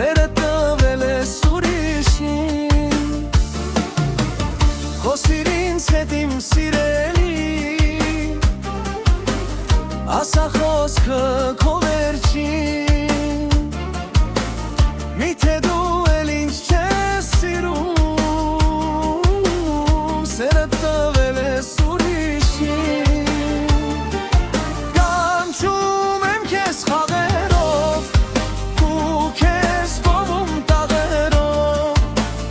Սերը տվել ես ուրիշին Խոսիր ինձ հետ իմ սիրելին Ասա խոսքը քո վերջին Միթե դու էլ ինձ չես սիրում Սերը տվել ես ուրիշին Կանչում եմ քեզ խաղերով Ու քեզ գովում տաղերով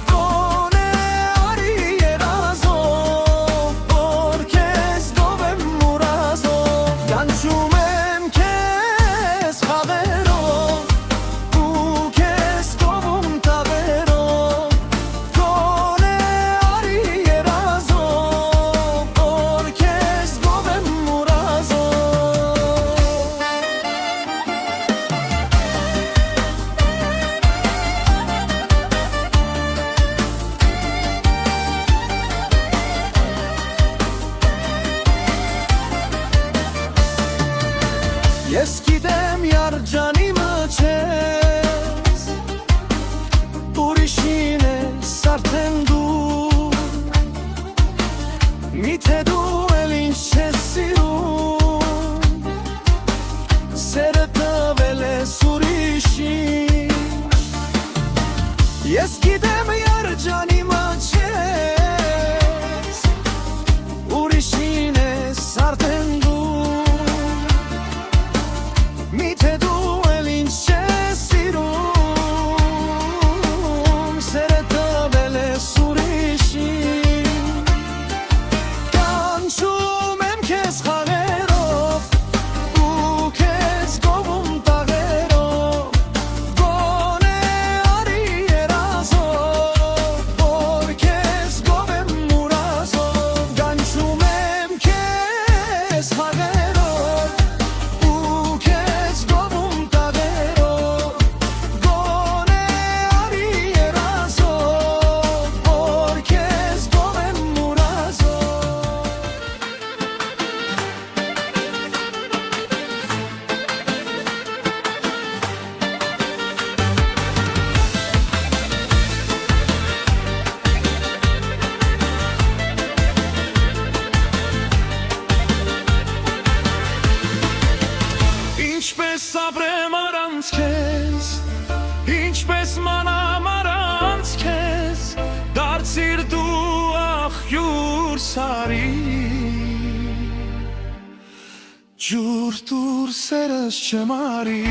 Գոնե արի երազով Որ քեզ գովեմ մուրազով Կանչում եմ քեզ խաղերով Ու քեզ գովում տաղերով Գոնե արի երազով Որ քեզ գովեմ մուրազով Ես գիտեմ յարջանիմը չես Ուրիշին ես արդեն դու Միթե դու էլ ինձ չես սիրում Սերը տվել ես ուրիշին Ես գիտեմ յարջանիմը չես Ուրիշին ես արդեն դու Միթե դու էլ ինձ չես սիրում Սերը տվել ես ուրիշին Կանչում եմ քեզ խաղերով Ու քեզ գովում տաղերով Գոնե արի երազով Որ քեզ գովեմ մուրազով Կանչում եմ քեզ խաղերով Ու քեզ գովում տաղերով Գոնե արի երազով Որ քեզ գովեմ մուրազով Ինչպես ապրեմ առանց քեզ Ինչպես մանամ առանց քեզ Դարձիր դու աղյուր սարի Ջուր տուր սերս չմարի